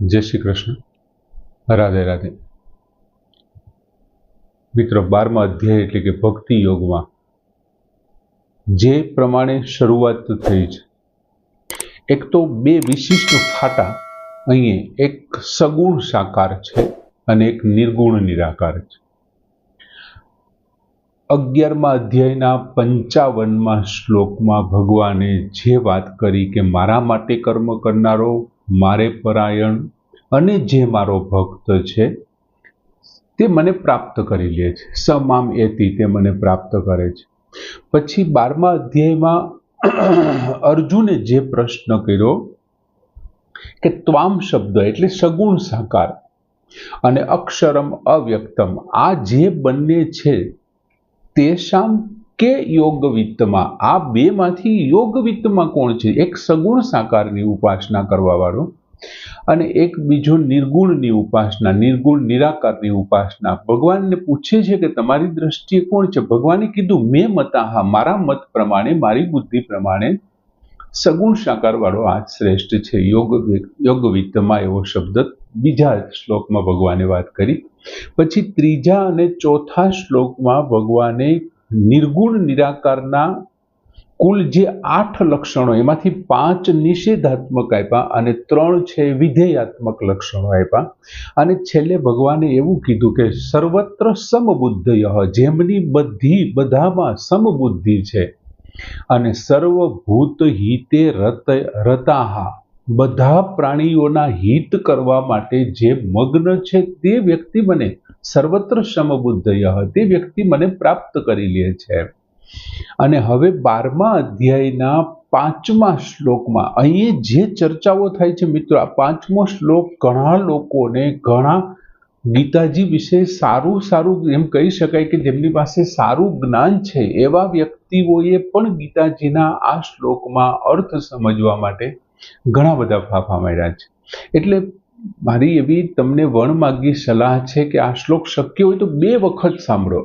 जय श्री कृष्ण। राधे राधे। मित्रों, 12मा अध्याय एटले के भक्ति योग में जे प्रमाणे शुरुआत थई छे, एक तो बे विशिष्ट फाटा अहीं एक सगुण साकार छे अने एक निर्गुण निराकार छे। 11मा अध्यायना 55मा श्लोकमां भगवाने जे वात करी के मारा माटे कर्म करनारो, मारे परायण अने जे मारो भक्त छे ते मने प्राप्त करी ले छे, स माम एति ते मने प्राप्त करे छे। पछी 12मा अध्यायमां अर्जुने जे प्रश्न कर्यो के त्वाम शब्द एटले सगुण साकार अने अक्षरम अव्यक्तम आ जे बंने छे तेषाम के योगवित्तमां, आ बेमांथी योगवित्तमां कोण छे? एक सगुण साकारनी उपासना करवा वाळो अने एक बीजो निर्गुणनी उपासना, निर्गुण निराकारनी उपासना। भगवानने पूछे छे के तमारी दृष्टिए कोण छे? भगवाने कीधुं मे मताहा, मारा मत प्रमाणे, मारी बुद्धि प्रमाणे सगुण साकार वाळो आ श्रेष्ठ छे। योगवित्तमां एवो शब्द बीजा श्लोकमां भगवाने वात करी। पछी त्रीजा अने चौथा श्लोकमां भगवाने निर्गुण निराकारना कुल जे 8 लक्षणों एमांथी 5 निषेधात्मक आप्या अने 3 छे विधेयात्मक लक्षणों आप्या अने छेल्ले भगवाने एवुं कीधुं के सर्वत्र समबुद्धयः, जेमनी बधी बधामां समबुद्धि छे अने सर्वभूत हिते रताहा, बधा प्राणीओना हित करवा माटे जे मग्न छे ते व्यक्ति मने सर्वत्र समबुद्धयः, ते व्यक्ति मने प्राप्त करी ले छे। अने हवे 12मा अध्यायना 5मा श्लोकमां अहीं जे चर्चाओ थाय छे मित्रों, आ 5मो श्लोक घणा लोकोने घणा गीताजी विषे सारू एम कही शकाय के जेमनी पासे सारू ज्ञान छे एवा व्यक्तिओए पण गीताजीना आ श्लोकमां अर्थ समजवा माटे घणा बधा फाफा मार्या छे। एटले मारी एवी तमने वणमागी सलाह छे के आ श्लोक शक्य होय तो 2 वखत सांभळो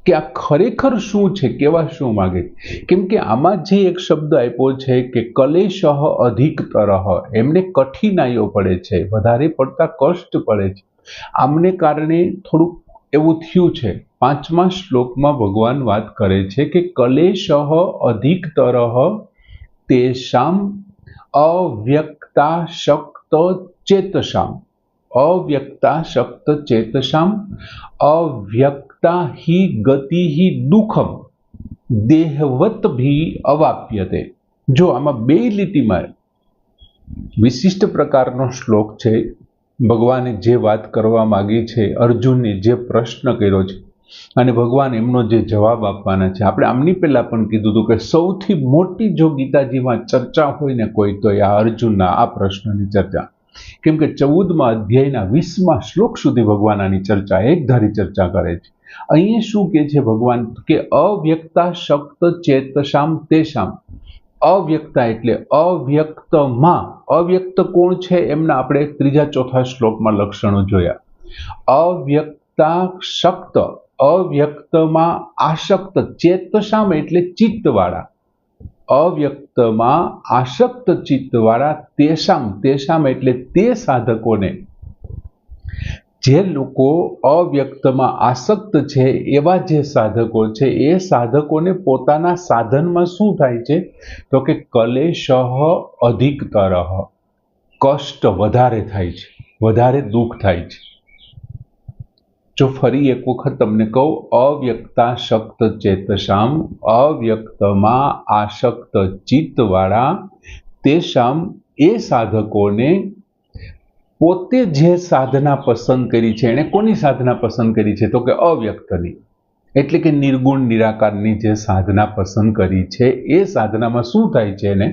के आ खरेखर शुं छे, केवा शुं मागे। केम के आमां जे एक शब्द आप्यो छे के कलेशः अधिकतरः, एमने कठिनाईओ पड़े छे, वधारे पड़ता कष्ट पड़े छे। आमने कारणे थोड़ुं एवुं थयुं छे। 5मा श्लोकमां भगवान वात करे छे के कलेशः अधिकतरः तेषाम अव्यक्ताशक्त चेतसाम, अव्यक्ताशक्त चेतसाम अव्यक्ता ही गति ही दुखम देहवत भी अवाप्यते। जो आमां 2 લીટીમાં विशिष्ट प्रकारનો श्लोक छे। भगवाने जे वात करवा मागी छे, अर्जुने जे प्रश्न कर्यो छे અને ભગવાન એમનો જે જવાબ આપવાના છે, આપણે આમની પહેલા પણ કીધું હતું કે સૌથી મોટી જો ગીતાજીમાં ચર્ચા હોય ને કોઈ તો આ અર્જુનના આ પ્રશ્નની ચર્ચા, કેમ કે 14મા અધ્યાયના 20મા શ્લોક સુધી ભગવાન આની ચર્ચા એકધારી ચર્ચા કરે છે। અહીંયા શું કહે છે ભગવાન કે અવ્યક્તા શક્ત ચેતસામ તેસામ, અવ્યક્તા એટલે અવ્યક્તમાં, અવ્યક્ત કોણ છે એમના આપણે 3-4 શ્લોકમાં લક્ષણો જોયા। અવ્યક્તા શક્ત, અવ્યક્તમાં આસક્ત, ચેતસામ એટલે ચિત્તવાળા, અવ્યક્તમાં આસક્ત ચિત્તવાળા, તેસામ, તેસામ એટલે તે સાધકોને, જે લોકો અવ્યક્તમાં આસક્ત છે એવા જે સાધકો છે એ સાધકોને પોતાના સાધનમાં શું થાય છે તો કે કલેશઃ અધિકતરઃ, કષ્ટ વધારે થાય છે, વધારે દુઃખ થાય છે। जो फरी एक वखत तमने कहूं, अव्यक्ताशक्त चेतसाम, अव्यक्तमां आसक्त चित्तवाळा तेसाम ए साधकोने पोते जे साधना पसंद करी छे, एणे कोनी साधना पसंद करी छे तो के अव्यक्तनी, एटले के निर्गुण निराकारनी जे साधना पसंद करी छे ए साधनामां शुं थाय छे ने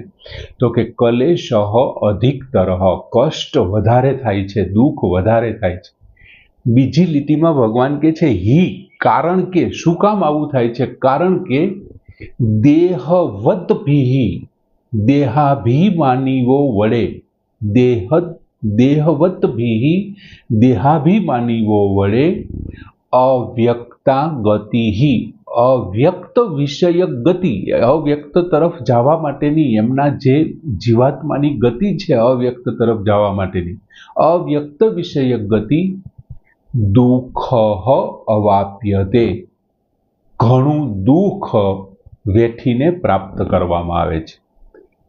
तो के कलेशः अधिकतरः, कष्ट वधारे थाय छे, दुःख वधारे थाय छे। बीजी લીટીમાં ભગવાન કહે છે ही, कारण के શું કામ આવું થાય છે? કારણ કે દેહવત ભી, દેહાભિમાનીઓ વડે, દેહવત ભી, દેહાભિમાનીઓ વડે અવ્યક્તા ગતિહિ, અવ્યક્ત વિષયક ગતિ, અવ્યક્ત તરફ જવા માટેની એમના જે જીવાત્માની ગતિ છે અવ્યક્ત તરફ જવા માટેની અવ્યક્ત વિષયક ગતિ દુઃખ અવાપ્યતે, ઘણું દુઃખ વેઠીને પ્રાપ્ત કરવામાં આવે છે.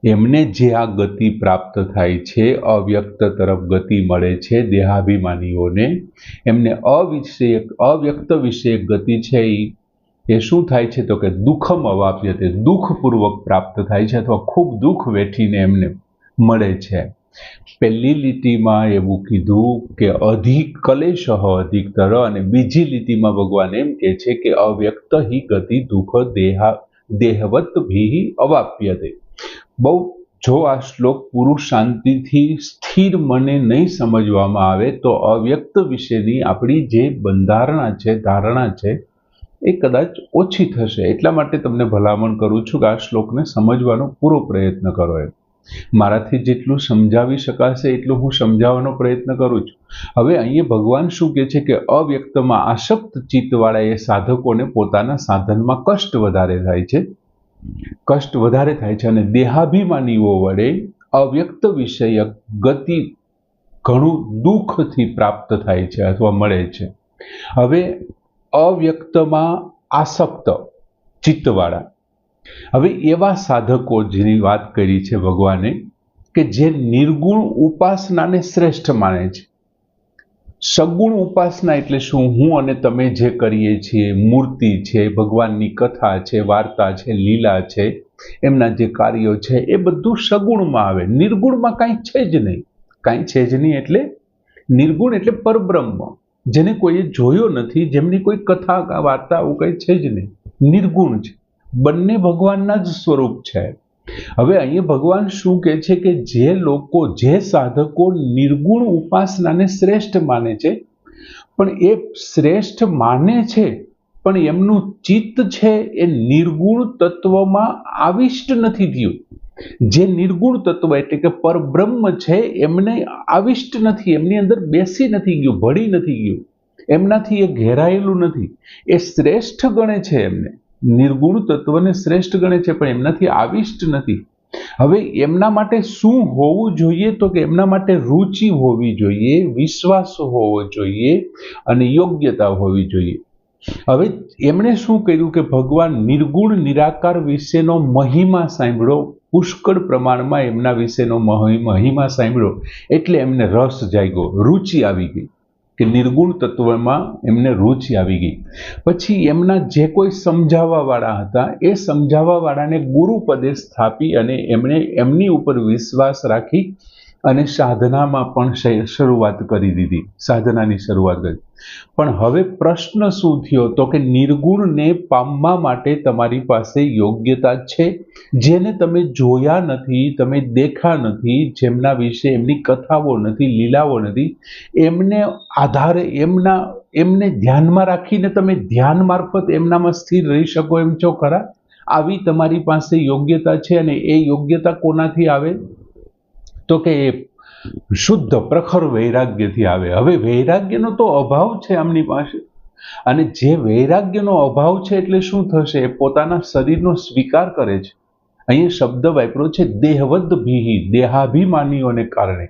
એમને જે આ ગતિ પ્રાપ્ત થાય છે, અવ્યક્ત તરફ ગતિ મળે છે દેહાભિમાનીઓને, એમને અવ્યક્ત વિષયક ગતિ છે એ શું થાય છે તો કે દુઃખમ અવાપ્યતે, દુઃખપૂર્વક પ્રાપ્ત થાય છે અથવા ખૂબ દુઃખ વેઠીને એમને મળે છે. પહેલી લીટીમાં એવું કીધું કે અધિક કલેશ અધિકતર, અને બીજી લીટીમાં ભગવાન એમ કહે છે કે અવ્યક્ત હિ ગતિ દુઃખ દેહવત ભી અવાપ્યતે. બહુ જો આ શ્લોક પૂરું શાંતિથી સ્થિર મને નહીં સમજવામાં આવે તો અવ્યક્ત વિશેની આપણી જે બંધારણા છે, ધારણા છે, એ કદાચ ઓછી થશે. એટલા માટે તમને ભલામણ કરું છું કે આ શ્લોકને સમજવાનો પૂરો પ્રયત્ન કરો. એમ મારાથી જેટલું સમજાવી શકાશે એટલું હું સમજાવવાનો પ્રયત્ન કરું છું. હવે અહીંયા ભગવાન શું કહે છે કે અવ્યક્તમાં આસક્ત ચિત્તવાળા એ સાધકોને પોતાના સાધનમાં કષ્ટ વધારે થાય છે અને દેહાભિમાનીઓ વડે અવ્યક્ત વિષયક ગતિ ઘણું દુઃખથી પ્રાપ્ત થાય છે અથવા મળે છે. હવે અવ્યક્તમાં આસક્ત ચિત્તવાળા, હવે એવા સાધકો જેની વાત કરી છે ભગવાને કે જે નિર્ગુણ ઉપાસનાને શ્રેષ્ઠ માને છે. સગુણ ઉપાસના એટલે શું? હું અને તમે જે કરીએ છીએ, મૂર્તિ છે, ભગવાનની કથા છે, વાર્તા છે, લીલા છે, એમના જે કાર્યો છે એ બધું સગુણમાં આવે. નિર્ગુણમાં કાંઈ છે જ નહીં. કાંઈ છે જ નહીં એટલે નિર્ગુણ એટલે પરબ્રહ્મ, જેને કોઈએ જોયો નથી, જેમની કોઈ કથા વાર્તા આવું કંઈ છે જ નહીં, નિર્ગુણ છે. બંને ભગવાનના જ સ્વરૂપ છે. હવે અહીંયા ભગવાન શું કહે છે કે જે લોકો, જે સાધકો નિર્ગુણ ઉપાસનાને શ્રેષ્ઠ માને છે, પણ એ શ્રેષ્ઠ માને છે પણ એમનું ચિત્ત છે એ નિર્ગુણ તત્વમાં આવિષ્ટ નથી થયું. જે નિર્ગુણ તત્વ એટલે કે પરબ્રહ્મ છે એમને આવિષ્ટ નથી, એમની અંદર બેસી નથી ગયું, ભળી નથી ગયું, એમનાથી એ ઘેરાયેલું નથી. એ શ્રેષ્ઠ ગણે છે, એમને નિર્ગુણ તત્વને શ્રેષ્ઠ ગણે છે પણ એમનાથી આવિષ્ટ નથી. હવે એમના માટે શું હોવું જોઈએ તો કે એમના માટે રુચિ હોવી જોઈએ, વિશ્વાસ હોવો જોઈએ અને યોગ્યતા હોવી જોઈએ. હવે એમણે શું કર્યું કે ભગવાન નિર્ગુણ નિરાકાર વિશેનો મહિમા સાંભળ્યો, પુષ્કળ પ્રમાણમાં એમના વિશેનો મહિમા સાંભળ્યો એટલે એમને રસ જાગ્યો, રુચિ આવી ગઈ કે નિર્ગુણ તત્વમાં એમને રુચિ આવી ગઈ. પછી એમના જે કોઈ સમજાવવાવાળા હતા એ સમજાવવાવાળાને ગુરુપદે સ્થાપી અને એમણે એમની ઉપર વિશ્વાસ રાખી અને સાધનામાં પણ શરૂઆત કરી દીધી, સાધનાની શરૂઆત કરી. પણ હવે પ્રશ્ન શું થયો તો કે નિર્ગુણને પામવા માટે તમારી પાસે યોગ્યતા છે, જેને તમે જોયા નથી, તમે દેખા નથી, જેમના વિશે એમની કથાઓ નથી, લીલાઓ નથી, એમને આધારે એમને ધ્યાનમાં રાખીને તમે ધ્યાન મારફત એમનામાં સ્થિર રહી શકો એમ છો ખરા? આવી તમારી પાસે યોગ્યતા છે. અને એ યોગ્યતા કોનાથી આવે તો કે શુદ્ધ પ્રખર વૈરાગ્યથી આવે. હવે વૈરાગ્યનો તો અભાવ છે આમની પાસે, અને જે વૈરાગ્યનો અભાવ છે એટલે શું થશે? એ પોતાના શરીરનો સ્વીકાર કરે છે. અહીંયા શબ્દ વાપર્યો છે દેહવદ ભીહી, દેહાભિમાનીઓને કારણે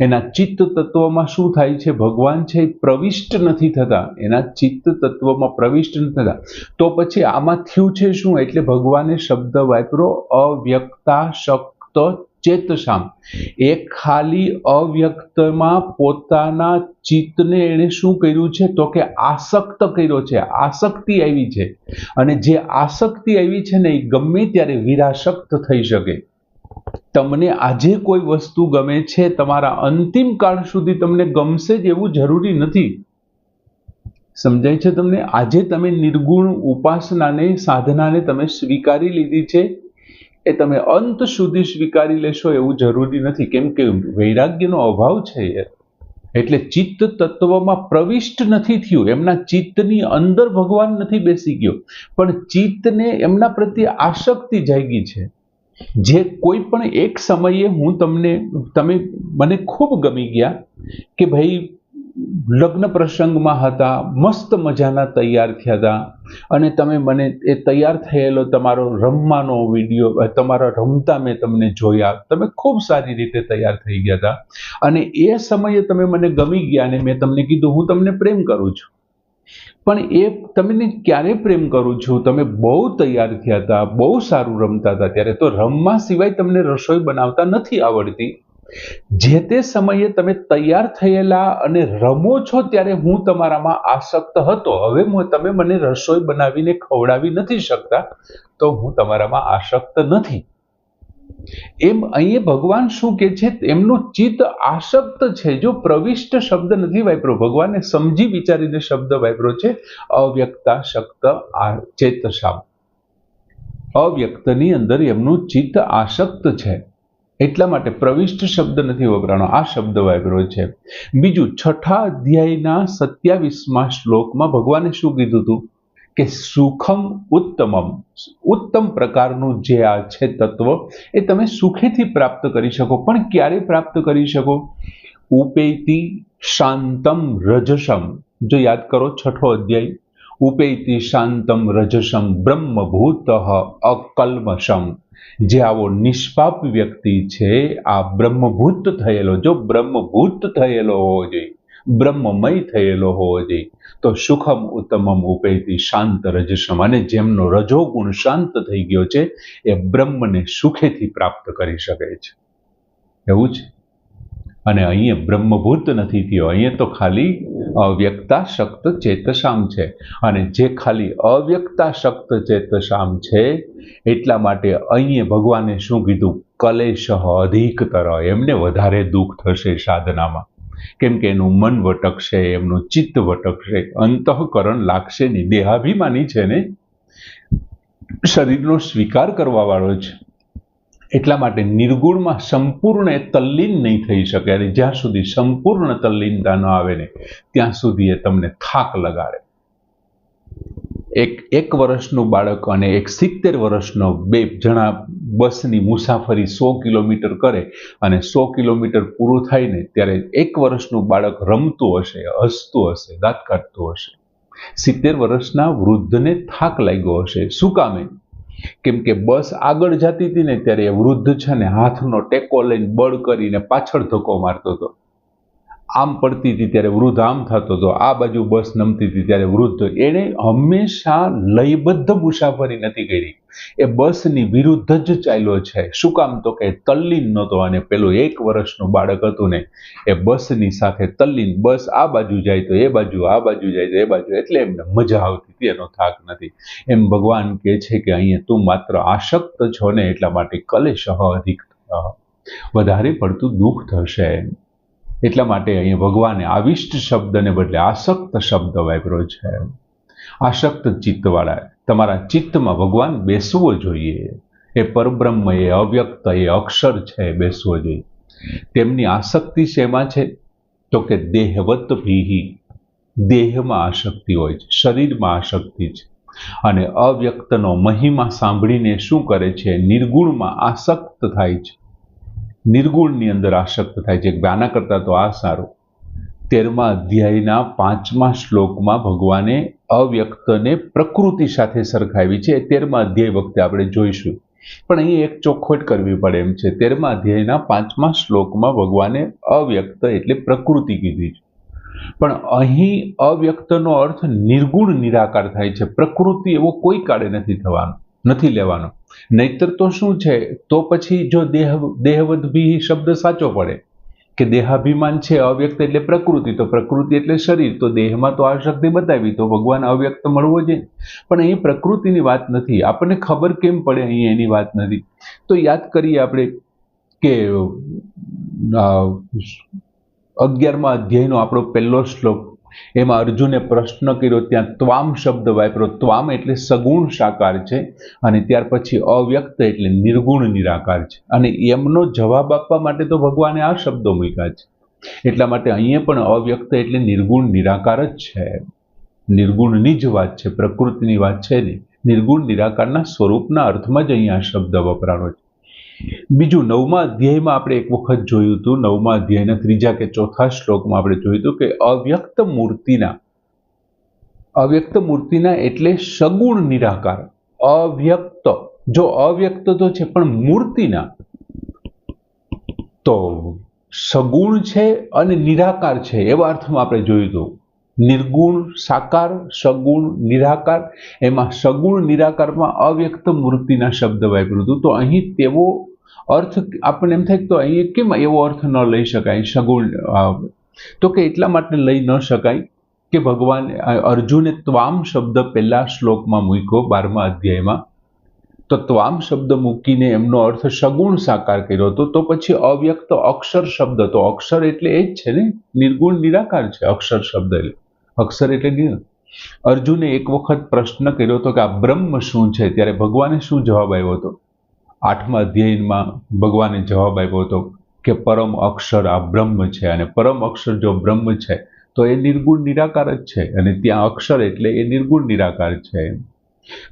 એના ચિત્ત તત્વમાં શું થાય છે? ભગવાન છે પ્રવિષ્ટ નથી થતા, એના ચિત્ત તત્વમાં પ્રવિષ્ટ નથી થતા. તો પછી આમાં થયું છે શું? એટલે ભગવાને શબ્દ વાપર્યો અવ્યક્તા શક્ત ચેતસામ. એ ખાલી અવ્યક્તમાં પોતાના ચિત્તને એને શું કર્યું છે તો કે આસક્ત કર્યો છે, આસક્તિ આવી છે. અને જે આસક્તિ આવી છે ને એ ગમે ત્યારે વિરાસક્ત થઈ શકે. તમને આજે કોઈ વસ્તુ ગમે છે, તમારા અંતિમ કાળ સુધી તમને ગમશે જ એવું જરૂરી નથી. સમજાય છે તમને? આજે તમે નિર્ગુણ ઉપાસનાને, સાધનાને તમે સ્વીકારી લીધી છે, એ તમે અંત સુધી સ્વીકારી લેશો એવું જરૂરી નથી. કેમ કે વૈરાગ્યનો અભાવ છે એટલે ચિત્ત તત્વમાં પ્રવિષ્ટ નથી થયું, એમના ચિત્તની અંદર ભગવાન નથી બેસી ગયો, પણ ચિત્તને એમના પ્રત્યે આસક્તિ જાગી છે. જે કોઈ પણ એક સમયે તમે મને ખૂબ ગમી ગયા કે ભાઈ લગ્ન પ્રસંગમાં હતા, મસ્ત મજાના તૈયાર થયા હતા, અને તમે મને એ તૈયાર થયેલો તમારો રમવાનો વિડીયો, તમારા રમતા મેં તમને જોયા, તમે ખૂબ સારી રીતે તૈયાર થઈ ગયા હતા, અને એ સમયે તમે મને ગમી ગયા અને મેં તમને કીધું હું તમને પ્રેમ કરું છું. પણ એ તમને ક્યારે પ્રેમ કરું છું, તમે બહુ તૈયાર થયા હતા, બહુ સારું રમતા હતા, ત્યારે તો રમવા સિવાય તમને રસોઈ બનાવતા નથી આવડતી. જે તે સમયે તમે તૈયાર થયેલા અને રમો છો ત્યારે હું તમારામાં આસક્ત હતો. હવે તમે મને રસોઈ બનાવીને ખવડાવી નથી શકતા, તો હું તમારામાં આસક્ત નથી. એમ અહીંયા ભગવાન શું કે છે, એમનું ચિત્ત આસક્ત છે. જો પ્રવિષ્ટ શબ્દ નથી વાપર્યો, ભગવાને સમજી વિચારીને શબ્દ વાપર્યો છે, અવ્યક્તા શક્ત ચેતસામ. અવ્યક્તની અંદર એમનું ચિત્ત આસક્ત છે, એટલા માટે પ્રવિષ્ટ શબ્દ નથી વપરાનો, આ શબ્દ વાપર્યો છે. બીજું, 6થા અધ્યાયના 27મા શ્લોકમાં ભગવાને શું કીધું હતું કે સુખમ ઉત્તમમ, ઉત્તમ પ્રકારનું જે આ છે તત્વ, એ તમે સુખેથી પ્રાપ્ત કરી શકો. પણ ક્યારે પ્રાપ્ત કરી શકો? ઉપેતિ શાંતમ રજસમ. જો યાદ કરો 6થો અધ્યાય, ઉપેતિ શાંતમ રજસમ બ્રહ્મભૂત અકલ્મષમ. જે આવો નિષ્પાપ વ્યક્તિ છે, આ બ્રહ્મભૂત થયેલો, જો બ્રહ્મભૂત થયેલો હોવો જોઈએ, બ્રહ્મમય થયેલો હોવો જોઈએ, તો સુખમ ઉત્તમમ ઉપેતિ શાંત રજસમ. અને જેમનો રજોગુણ શાંત થઈ ગયો છે, એ બ્રહ્મને સુખેથી પ્રાપ્ત કરી શકે છે. એવું છે. અને અહીંયા બ્રહ્મભૂત નથી થયો, અહીંયા તો ખાલી અવ્યક્તા શક્ત ચેતસામ છે. અને જે ખાલી અવ્યક્તા શક્ત ચેતસામ છે, એટલા માટે અહીંયા ભગવાને શું કીધું? કલેશ અધિકતર. એમને વધારે દુઃખ થશે સાધનામાં, કેમ કે એનું મન વટકશે, એમનું ચિત્ત વટકશે, અંતઃકરણ લાગશે નહીં. દેહાભિમાની છે ને, શરીરનો સ્વીકાર કરવા વાળો છે, એટલા માટે નિર્ગુણમાં સંપૂર્ણ તલ્લીન નહીં થઈ શકે. અને જ્યાં સુધી સંપૂર્ણ તલ્લીનતા ન આવે ને, ત્યાં સુધી એ તમને થાક લગાડે. એક વર્ષનું બાળક અને એક 70 વર્ષનો, બે જણા બસની મુસાફરી 100 કિલોમીટર કરે, અને 100 કિલોમીટર પૂરું થાય ને ત્યારે 1 વર્ષનું બાળક રમતું હશે, હસતું હશે, દાંત કાઢતું હશે. 70 વર્ષના વૃદ્ધને થાક લાગ્યો હશે. શું કામે? કેમ કે બસ આગળ જતી હતી ને ત્યારે વૃદ્ધ છે ને હાથનો ટેકો લઈને બળ કરીને પાછળ ધક્કો મારતો હતો. આમ પડતી હતી ત્યારે વૃદ્ધ આમ થતો હતો, આ બાજુ બસ નમતી હતી ત્યારે વૃદ્ધ, એને હંમેશા લયબદ્ધ મુસાફરી નથી કરી, એ બસની વિરુદ્ધ જ ચાલ્યો છે. શું કામ? તો કે તલ્લીન નહોતો. અને પેલું 1 વર્ષનું બાળક હતું ને, એ બસની સાથે તલ્લીન, બસ આ બાજુ જાય તો એ બાજુ, આ બાજુ જાય તો એ બાજુ, એટલે એમને મજા આવતી હતી, એનો થાક નથી. એમ ભગવાન કહે છે કે અહીંયા તું માત્ર આસક્ત છો ને, એટલા માટે કલેશ અધિક, વધારે પડતું દુઃખ થશે. એટલા માટે અહીંયા ભગવાને આવિષ્ટ શબ્દને બદલે આસક્ત શબ્દ વાપર્યો છે. આસક્ત ચિત્તવાળા, તમારા ચિત્તમાં ભગવાન બેસવો જોઈએ. એ પરબ્રહ્મ, એ અવ્યક્ત, એ અક્ષર છે, બેસવો જોઈએ. તેમની આસક્તિ શેમાં છે? તો કે દેહવત ભીહી, દેહમાં આસક્તિ હોય છે, શરીરમાં આસક્તિ છે. અને અવ્યક્તનો મહિમા સાંભળીને શું કરે છે? નિર્ગુણમાં આસક્ત થાય છે, નિર્ગુણની અંદર આસક્ત થાય છે. આના કરતા તો આ સારું. 13મા અધ્યાયના 5મા શ્લોકમાં ભગવાને અવ્યક્તને પ્રકૃતિ સાથે સરખાવી છે. 13મા અધ્યાય વખતે આપણે જોઈશું, પણ અહીં એક ચોખવટ કરવી પડે એમ છે. 13મા અધ્યાયના 5મા શ્લોકમાં ભગવાને અવ્યક્ત એટલે પ્રકૃતિ કીધી છે, પણ અહીં અવ્યક્તનો અર્થ નિર્ગુણ નિરાકાર થાય છે. પ્રકૃતિ એવો કોઈ કાળે નથી થવાનો, નથી લેવાનો. નહીતર તો શું છે, તો પછી જો દેહવદભી શબ્દ સાચો પડે કે દેહાભિમાન છે, અવ્યક્ત એટલે પ્રકૃતિ, તો પ્રકૃતિ એટલે શરીર, તો દેહમાં તો આ શક્તિ બતાવી, તો ભગવાન અવ્યક્ત મળવો જોઈએ. પણ અહીં પ્રકૃતિની વાત નથી. આપણને ખબર કેમ પડે અહીં એની વાત નથી? તો યાદ કરીએ આપણે કે 11મા અધ્યાયનો આપણો પહેલો શ્લોક, એમાં અર્જુને પ્રશ્ન કર્યો, ત્યાં ત્વામ શબ્દ વાપર્યો. ત્વામ એટલે સગુણ સાકાર છે, અને ત્યાર પછી અવ્યક્ત એટલે નિર્ગુણ નિરાકાર છે. અને એમનો જવાબ આપવા માટે તો ભગવાને આ શબ્દો મૂક્યા છે. એટલા માટે અહીંયા પણ અવ્યક્ત એટલે નિર્ગુણ નિરાકાર જ છે. નિર્ગુણની જ વાત છે, પ્રકૃતિની વાત છે નહીં. નિર્ગુણ નિરાકારના સ્વરૂપના અર્થમાં જ અહીંયા શબ્દ વપરાણો છે. બીજું 9મા અધ્યાયમાં આપણે એક વખત જોયું હતું, 9મા અધ્યાયના 3જા કે 4થા શ્લોકમાં આપણે જોયું હતું કે અવ્યક્ત મૂર્તિના એટલે સગુણ નિરાકાર. અવ્યક્ત, જો અવ્યક્ત તો છે પણ મૂર્તિના તો સગુણ છે અને નિરાકાર છે એવા અર્થમાં આપણે જોયું હતું. નિર્ગુણ સાકાર, સગુણ નિરાકાર, એમાં સગુણ નિરાકારમાં અવ્યક્ત મૂર્તિના શબ્દ વાપર્યું હતું. તો અહીં તેવો અર્થ આપણને એમ થાય તો અહીં કેમ એવો અર્થ ન લઈ શકાય સગુણ? તો કે એટલા માટે લઈ ન શકાય કે ભગવાન અર્જુને ત્વામ શબ્દ પહેલા શ્લોકમાં મૂક્યો 12મા અધ્યાયમાં, તો ત્વામ શબ્દ મૂકીને એમનો અર્થ સગુણ સાકાર કર્યો હતો. તો પછી અવ્યક્ત અક્ષર શબ્દ, તો અક્ષર એટલે એ જ છે ને, નિર્ગુણ નિરાકાર છે અક્ષર શબ્દ, એટલે અક્ષર એટલે અર્જુને એક વખત પ્રશ્ન કર્યો હતો કે આ બ્રહ્મ શું છે? ત્યારે ભગવાને શું જવાબ આવ્યો હતો? 8મા અધ્યાયમાં ભગવાને જવાબ આપ્યો હતો કે પરમ અક્ષર આ બ્રહ્મ છે, અને પરમ અક્ષર જો બ્રહ્મ છે તો એ નિર્ગુણ નિરાકાર જ છે, અને ત્યાં અક્ષર એટલે એ નિર્ગુણ નિરાકાર છે.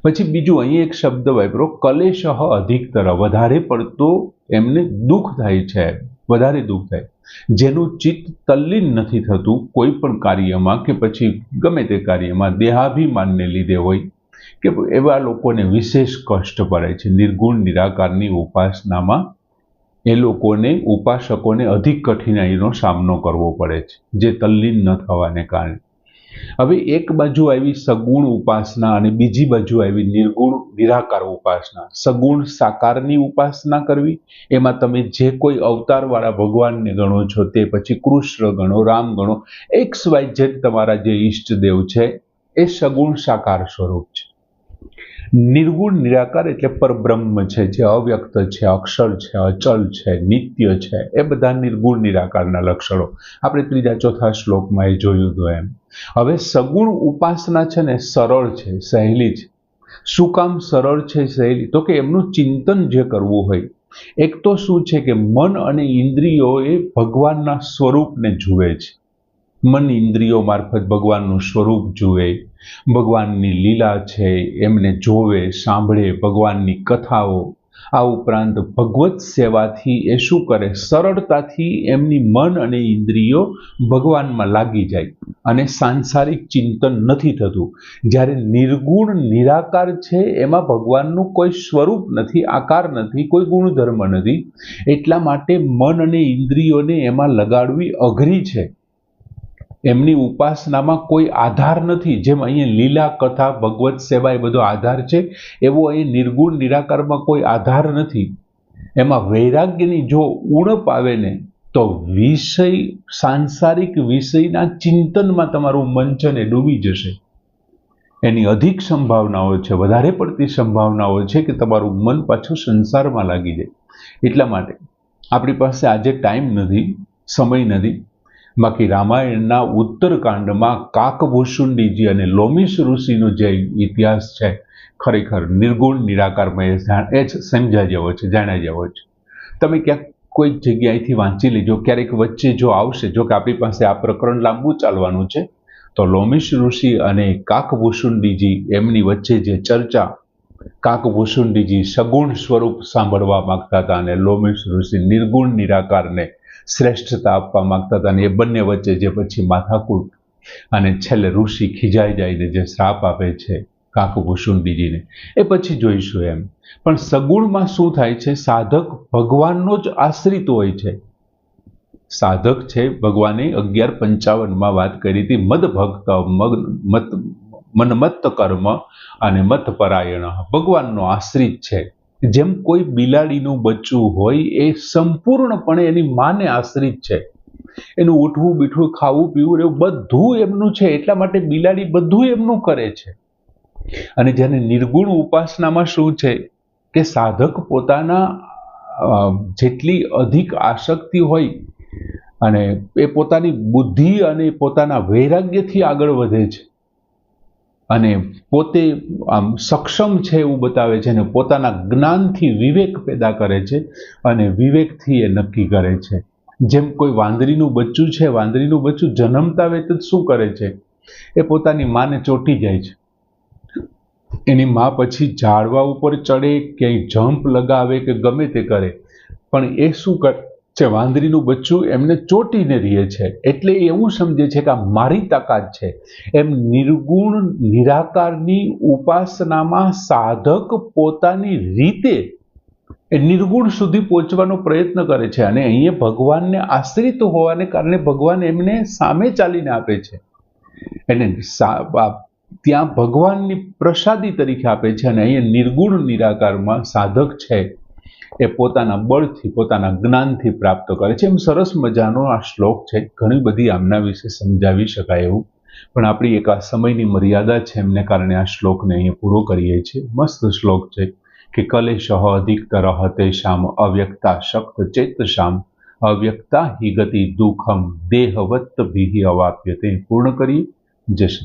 પછી બીજું અહીં એક શબ્દ વાપરો, કલેશ અધિકતર, વધારે પડતો એમને દુઃખ થાય છે, વધારે દુઃખ થાય, જેનું ચિત્ત તલ્લીન નથી થતું કોઈ પણ કાર્યમાં કે પછી ગમે તે કાર્યમાં, દેહાભિમાનને લીધે હોય કે એવા લોકોને વિશેષ કષ્ટ પડે છે. નિર્ગુણ નિરાકારની ઉપાસનામાં એ લોકોને, ઉપાસકોને અધિક કઠિનાઈનો સામનો કરવો પડે છે, જે તલ્લીન ન થવાને કારણે. હવે એક બાજુ આવી સગુણ ઉપાસના અને બીજી બાજુ આવી નિર્ગુણ નિરાકાર ઉપાસના. સગુણ સાકારની ઉપાસના કરવી, એમાં તમે જે કોઈ અવતારવાળા ભગવાનને ગણો છો, તે પછી કૃષ્ણ ગણો, રામ ગણો, XYZ તમારા જે ઈષ્ટદેવ છે એ સગુણ સાકાર સ્વરૂપ છે. નિર્ગુણ નિરાકાર એટલે પરબ્રહ્મ છે, જે અવ્યક્ત છે, અક્ષર છે, અચલ છે, નિત્ય છે, એ બધા નિર્ગુણ નિરાકારના લક્ષણો આપણે 3જા 4થા શ્લોકમાં એ જોયું હતું એમ. હવે સગુણ ઉપાસના છે ને સરળ છે, સહેલી છે. શું કામ સરળ છે, સહેલી? તો કે એમનું ચિંતન જે કરવું હોય, એક તો શું છે કે મન અને ઇન્દ્રિયો એ ભગવાનના સ્વરૂપને જુએ છે. મન ઇન્દ્રિયો મારફત ભગવાનનું સ્વરૂપ જુએ, ભગવાનની લીલા છે એમને જોવે, સાંભળે, ભગવાનની કથાઓ. આ ઉપરાંત ભગવત સેવાથી એ શું કરે, સરળતાથી એમની મન અને ઇન્દ્રિયો ભગવાનમાં લાગી જાય અને સાંસારિક ચિંતન નથી થતું. જ્યારે નિર્ગુણ નિરાકાર છે એમાં ભગવાનનું કોઈ સ્વરૂપ નથી, આકાર નથી, કોઈ ગુણધર્મ નથી, એટલા માટે મન અને ઇન્દ્રિયોને એમાં લગાડવી અઘરી છે. એમની ઉપાસનામાં કોઈ આધાર નથી. જેમ અહીંયા લીલા કથા ભગવત સેવા એ બધો આધાર છે, એવો અહીં નિર્ગુણ નિરાકારમાં કોઈ આધાર નથી. એમાં વૈરાગ્યની જો ઉણપ આવે ને તો વિષય, સાંસારિક વિષયના ચિંતનમાં તમારું મન છે ને ડૂબી જશે. એની અધિક સંભાવનાઓ છે, વધારે પડતી સંભાવનાઓ છે કે તમારું મન પાછું સંસારમાં લાગી જાય. એટલા માટે આપણી પાસે આજે ટાઈમ નથી, સમય નથી. બાકી રામાયણના ઉત્તરકાંડમાં કાકભૂષુંડીજી અને લોમીશ ઋષિનો જે ઇતિહાસ છે, ખરેખર નિર્ગુણ નિરાકારમાં એ જ સમજ્યા જેવો છે, જાણ્યા જેવો છે. તમે ક્યાંક કોઈ જગ્યાએથી વાંચી લેજો, ક્યારેક વચ્ચે જો આવશે, જો કે આપણી પાસે આ પ્રકરણ લાંબુ ચાલવાનું છે, તો લોમીશ ઋષિ અને કાકભૂષુંડીજી એમની વચ્ચે જે ચર્ચા, કાકભૂષુંડીજી સગુણ સ્વરૂપ સાંભળવા માંગતા હતા અને લોમીશ ઋષિ નિર્ગુણ નિરાકારને શ્રેષ્ઠતા આપવા માંગતા હતા, અને એ બંને વચ્ચે જે પછી માથાકૂટ અને છેલ્લે ઋષિ ખીજાઈ જાયને જે શ્રાપ આપે છે કાકભૂષુંડીજીને, એ પછી જોઈશું એમ. પણ સગુણમાં શું થાય છે, સાધક ભગવાનનો જ આશ્રિત હોય છે. સાધક છે, ભગવાને 11:55માં વાત કરી હતી, મદ ભક્ત મનમત્ત કર્મ અને મત પરાયણ, ભગવાનનો આશ્રિત છે. જેમ કોઈ બિલાડીનું બચ્ચું હોય એ સંપૂર્ણપણે એની માને આશ્રિત છે, એનું ઉઠવું બીઠવું, ખાવું પીવું એવું બધું એમનું છે, એટલા માટે બિલાડી બધું એમનું કરે છે. અને જ્યારે નિર્ગુણ ઉપાસનામાં શું છે કે સાધક પોતાના જેટલી અધિક આસક્તિ હોય અને એ પોતાની બુદ્ધિ અને પોતાના વૈરાગ્યથી આગળ વધે છે અને પોતે આમ સક્ષમ છે એવું બતાવે છે, અને પોતાના જ્ઞાનથી વિવેક પેદા કરે છે અને વિવેકથી એ નક્કી કરે છે. જેમ કોઈ વાંદરીનું બચ્ચું છે, વાંદરીનું બચ્ચું જન્મતા વેત જ શું કરે છે, એ પોતાની માને ચોંટી જાય છે એની માં પછી ઝાડવા ઉપર ચડે, ક્યાંય જમ્પ લગાવે કે ગમે તે કરે, પણ એ શું કરે છે, વાંદરીનું બચ્ચું એમને ચોટીને રહે છે. એટલે એવું સમજે છે કે આ મારી તાકાત છે. એમ નિર્ગુણ નિરાકારની ઉપાસનામાં સાધક પોતાની રીતે એ નિર્ગુણ સુધી પહોંચવાનો પ્રયત્ન કરે છે, અને અહીંયા ભગવાનને આશ્રિત હોવાને કારણે ભગવાન એમને સામે ચાલીને આપે છે, એને ત્યાં ભગવાનની પ્રસાદી તરીકે આપે છે. અને અહીંયા નિર્ગુણ નિરાકારમાં સાધક છે એ પોતાના બળથી, પોતાના જ્ઞાનથી પ્રાપ્ત કરે છે. એમ સરસ મજાનો આ શ્લોક છે. ઘણી બધી આમના વિશે સમજાવી શકાય એવું, પણ આપણી એક આ સમયની મર્યાદા છે, એમને કારણે આ શ્લોકને અહીંયા પૂરો કરીએ છીએ. મસ્ત શ્લોક છે કે કલેશઃ અધિકતર તેષામ અવ્યક્તા શક્ત ચેતસામ અવ્યક્તા હિ ગતિ દુઃખમ દેહવત્ત ભીઃ અવાપ્યતે. પૂર્ણ કરીએ. જય શ્રી